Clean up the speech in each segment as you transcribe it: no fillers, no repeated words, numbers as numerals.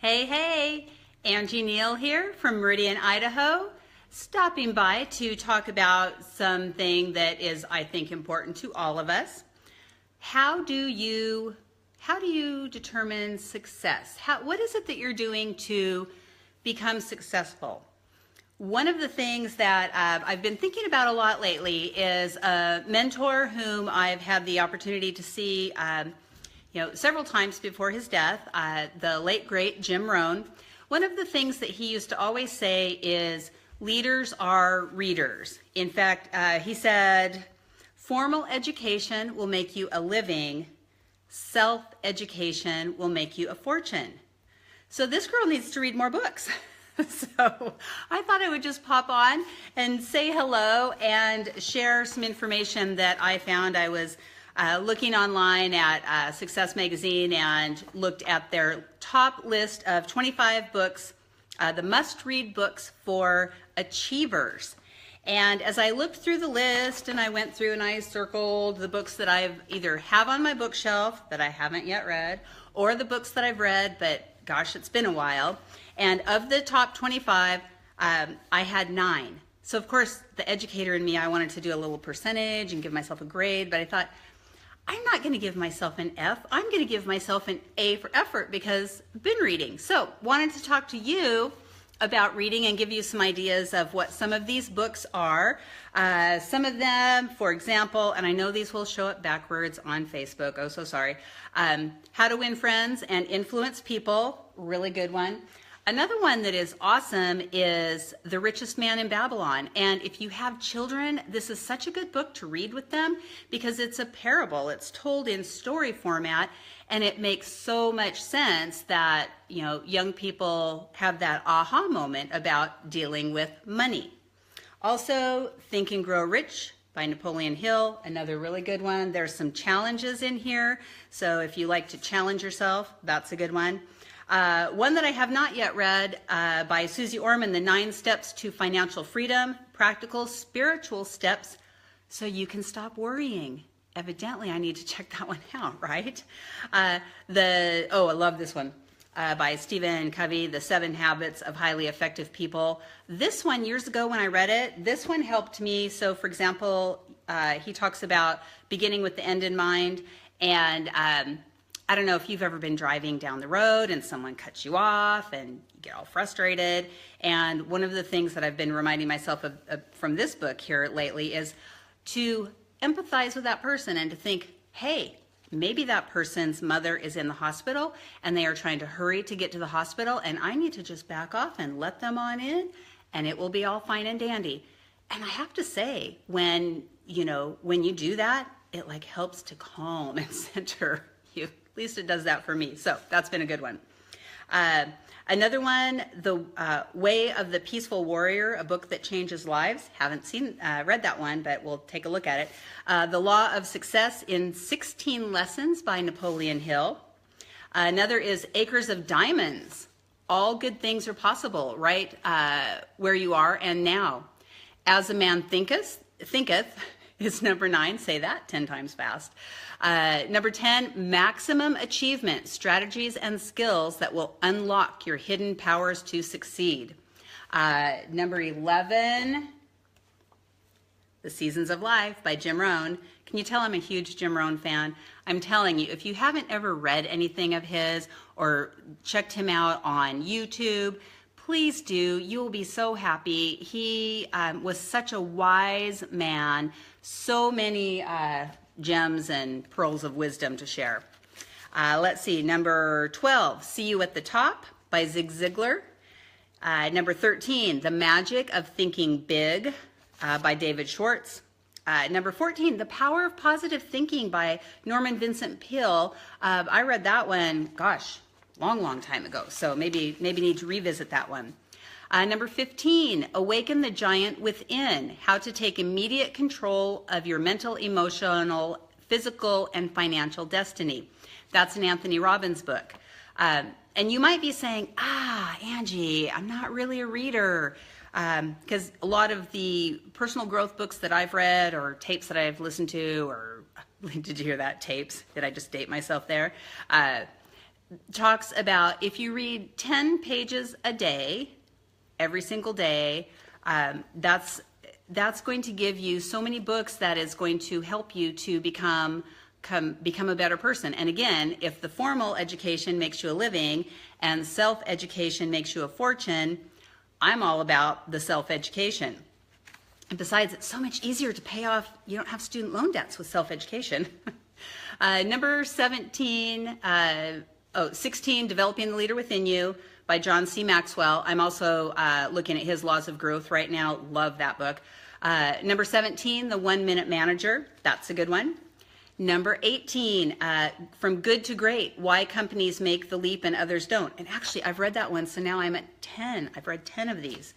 Hey, hey, Angie Neal here from Meridian, Idaho, stopping by to talk about something that is, I think, important to all of us. How do you determine success? What is it that you're doing to become successful? One of the things that I've been thinking about a lot lately is a mentor whom I've had the opportunity to see several times before his death, the late, great Jim Rohn. One of the things that he used to always say is, leaders are readers. In fact, he said, formal education will make you a living, self-education will make you a fortune. So this girl needs to read more books. So I thought I would just pop on and say hello and share some information that I found. I was looking online at Success Magazine and looked at their top list of 25 books, the must-read books for achievers. And as I looked through the list and I went through and I circled the books that I've either have on my bookshelf that I haven't yet read, or the books that I've read, but gosh, it's been a while. And of the top 25, I had 9. So of course, the educator in me, I wanted to do a little percentage and give myself a grade, but I thought, I'm not going to give myself an F. I'm going to give myself an A for effort because I've been reading. So wanted to talk to you about reading and give you some ideas of what some of these books are. Some of them, for example, and I know these will show up backwards on Facebook. Oh, so sorry. How to Win Friends and Influence People. Really good one. Another one that is awesome is The Richest Man in Babylon. And if you have children, this is such a good book to read with them because it's a parable. It's told in story format, and it makes so much sense that, young people have that aha moment about dealing with money. Also, Think and Grow Rich by Napoleon Hill, another really good one. There's some challenges in here, so if you like to challenge yourself, that's a good one. One that I have not yet read by Susie Orman, The 9 Steps to Financial Freedom, Practical Spiritual Steps So You Can Stop Worrying. Evidently, I need to check that one out, right? I love this one by Stephen Covey, The 7 Habits of Highly Effective People. This one, years ago when I read it, this one helped me. So, for example, he talks about beginning with the end in mind, and I don't know if you've ever been driving down the road and someone cuts you off and you get all frustrated. And one of the things that I've been reminding myself of from this book here lately is to empathize with that person and to think, hey, maybe that person's mother is in the hospital and they are trying to hurry to get to the hospital, and I need to just back off and let them on in and it will be all fine and dandy. And I have to say, when you do that, it like helps to calm and center you. At least it does that for me. So that's been a good one. Another one, The Way of the Peaceful Warrior, a book that changes lives. Haven't read that one, but we'll take a look at it. The Law of Success in 16 Lessons by Napoleon Hill. Another is Acres of Diamonds. All good things are possible, right where you are and now. As a Man Thinketh is number 9. Say that 10 times fast. Number 10, Maximum Achievement, Strategies and Skills that will unlock your hidden powers to succeed. Number 11, The Seasons of Life by Jim Rohn. Can you tell I'm a huge Jim Rohn fan? I'm telling you, if you haven't ever read anything of his or checked him out on YouTube, please do. You will be so happy. He was such a wise man, so many gems and pearls of wisdom to share. Let's see, number 12, See You at the Top by Zig Ziglar. Number 13, The Magic of Thinking Big by David Schwartz. Number 14, The Power of Positive Thinking by Norman Vincent Peale. I read that one, gosh, long time ago, so maybe need to revisit that one. Number 15, Awaken the Giant Within, How to Take Immediate Control of Your Mental, Emotional, Physical, and Financial Destiny. That's an Anthony Robbins book. And you might be saying, Angie, I'm not really a reader. Because a lot of the personal growth books that I've read or tapes that I've listened to, or did you hear that, tapes? Did I just date myself there? talks about if you read 10 pages a day, every single day, that's going to give you so many books that is going to help you to become a better person. And again, if the formal education makes you a living and self-education makes you a fortune, I'm all about the self-education. And besides, it's so much easier to pay off. You don't have student loan debts with self-education. Number 16, Developing the Leader Within You by John C. Maxwell. I'm also looking at his Laws of Growth right now. Love that book. Number 17, The 1 Minute Manager. That's a good one. Number 18, From Good to Great, Why Companies Make the Leap and Others Don't. And actually, I've read that one, so now I'm at 10. I've read 10 of these.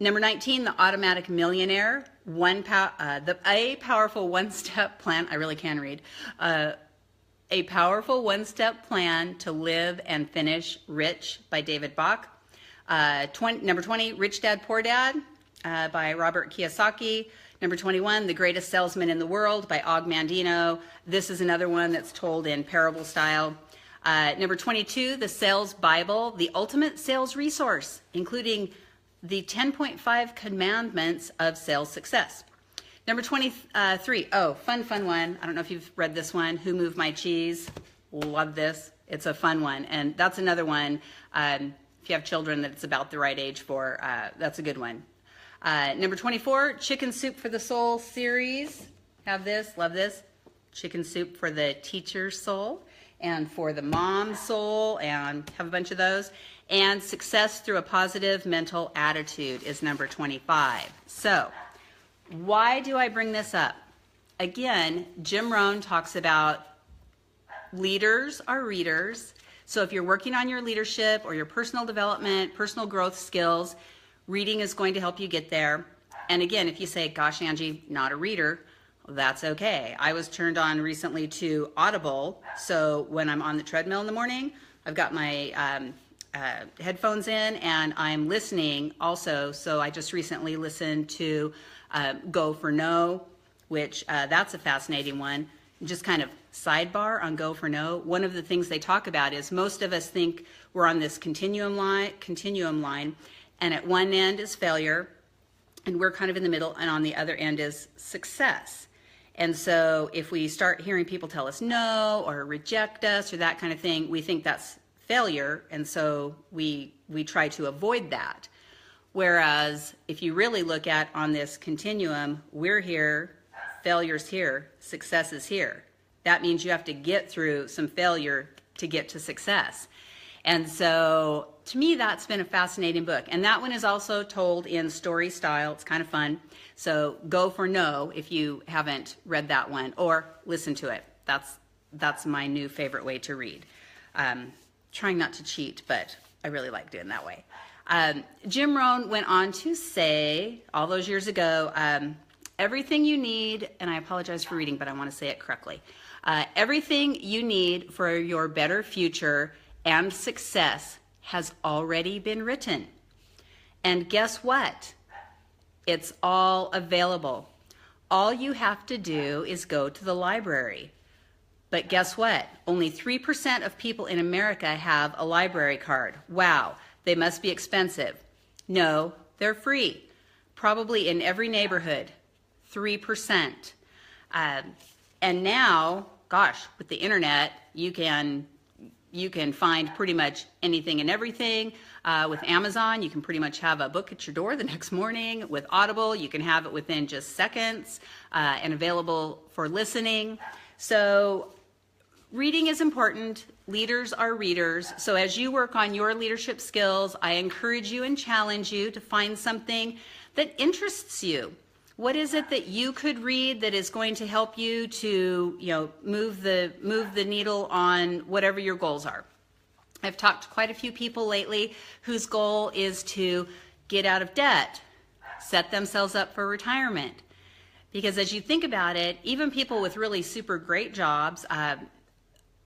Number 19, The Automatic Millionaire, A Powerful One-Step Plan. I really can read. A Powerful One-Step Plan to Live and Finish Rich by David Bach. Number 20, Rich Dad, Poor Dad by Robert Kiyosaki. Number 21, The Greatest Salesman in the World by Og Mandino. This is another one that's told in parable style. Number 22, The Sales Bible, the ultimate sales resource, including the 10.5 commandments of sales success. Number 23, fun one. I don't know if you've read this one, Who Moved My Cheese? Love this. It's a fun one. And that's another one, if you have children that it's about the right age for, that's a good one. Number 24, Chicken Soup for the Soul series. Have this, love this. Chicken Soup for the teacher's soul and for the mom's soul, and have a bunch of those. And Success Through a Positive Mental Attitude is number 25. So, why do I bring this up? Again, Jim Rohn talks about leaders are readers. So if you're working on your leadership or your personal development, personal growth skills, reading is going to help you get there. And again, if you say, gosh, Angie, not a reader, well, that's okay. I was turned on recently to Audible. So when I'm on the treadmill in the morning, I've got my headphones in and I'm listening also. So I just recently listened to Go for No, which that's a fascinating one. Just kind of sidebar on Go for No. One of the things they talk about is most of us think we're on this continuum line, and at one end is failure, and we're kind of in the middle, and on the other end is success. And so if we start hearing people tell us no or reject us or that kind of thing, we think that's failure, and so we try to avoid that. Whereas if you really look at on this continuum, we're here, failure's here, success is here. That means you have to get through some failure to get to success. And so to me, that's been a fascinating book. And that one is also told in story style. It's kind of fun. So Go for No if you haven't read that one, or listen to it. That's my new favorite way to read. Trying not to cheat, but I really like doing that way. Jim Rohn went on to say, all those years ago, everything you need, and I apologize for reading, but I want to say it correctly. Everything you need for your better future and success has already been written. And guess what? It's all available. All you have to do is go to the library. But guess what? Only 3% of people in America have a library card. Wow, they must be expensive. No, they're free. Probably in every neighborhood, 3%. And now, gosh, with the internet, you can find pretty much anything and everything. With Amazon, you can pretty much have a book at your door the next morning. With Audible, you can have it within just seconds and available for listening. So reading is important. Leaders are readers. So as you work on your leadership skills, I encourage you and challenge you to find something that interests you. What is it that you could read that is going to help you to, move the needle on whatever your goals are? I've talked to quite a few people lately whose goal is to get out of debt, set themselves up for retirement. Because as you think about it, even people with really super great jobs,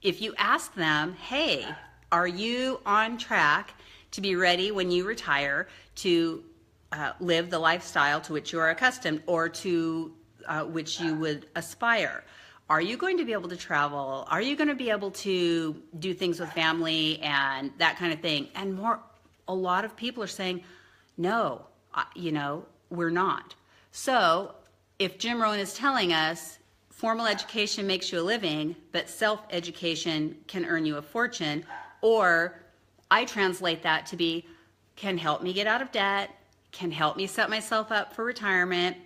if you ask them, hey, are you on track to be ready when you retire to live the lifestyle to which you are accustomed or to which you would aspire? Are you going to be able to travel? Are you going to be able to do things with family and that kind of thing? And a lot of people are saying, no, we're not. So if Jim Rohn is telling us formal education makes you a living, but self-education can earn you a fortune, or I translate that to be, can help me get out of debt, can help me set myself up for retirement,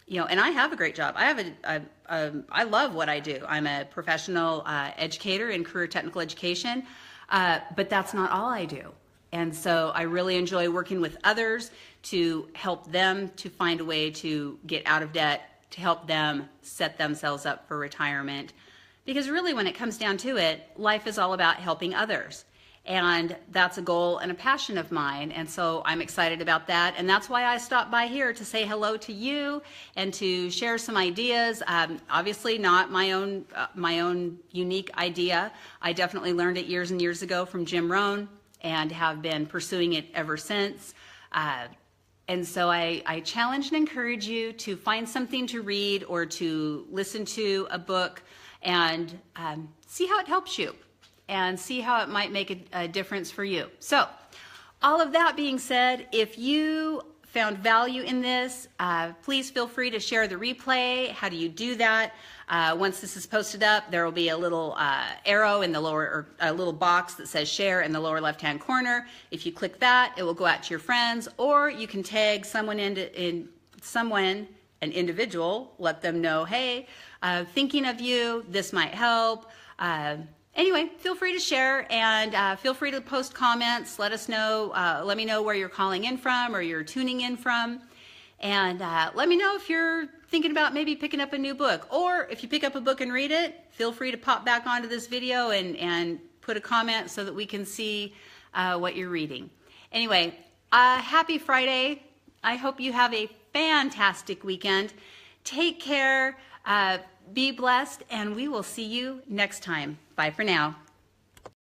and I have a great job. I love what I do. I'm a professional educator in career technical education, but that's not all I do. And so I really enjoy working with others to help them to find a way to get out of debt, to help them set themselves up for retirement. Because really, when it comes down to it, life is all about helping others. And that's a goal and a passion of mine. And so I'm excited about that. And that's why I stopped by here to say hello to you and to share some ideas. Obviously not my own unique idea. I definitely learned it years and years ago from Jim Rohn and have been pursuing it ever since. And so I challenge and encourage you to find something to read or to listen to a book and see how it helps you and see how it might make a difference for you. So all of that being said, if you found value in this, please feel free to share the replay. How do you do that? Once this is posted up, there will be a little arrow in the lower, or a little box that says share in the lower left-hand corner. If you click that, it will go out to your friends, or you can tag someone an individual, let them know, hey, thinking of you, this might help. Anyway, feel free to share and feel free to post comments. Let us know, let me know where you're calling in from or you're tuning in from. And let me know if you're thinking about maybe picking up a new book. Or if you pick up a book and read it, feel free to pop back onto this video and put a comment so that we can see what you're reading. Anyway, happy Friday. I hope you have a fantastic weekend. Take care, be blessed, and we will see you next time. Bye for now.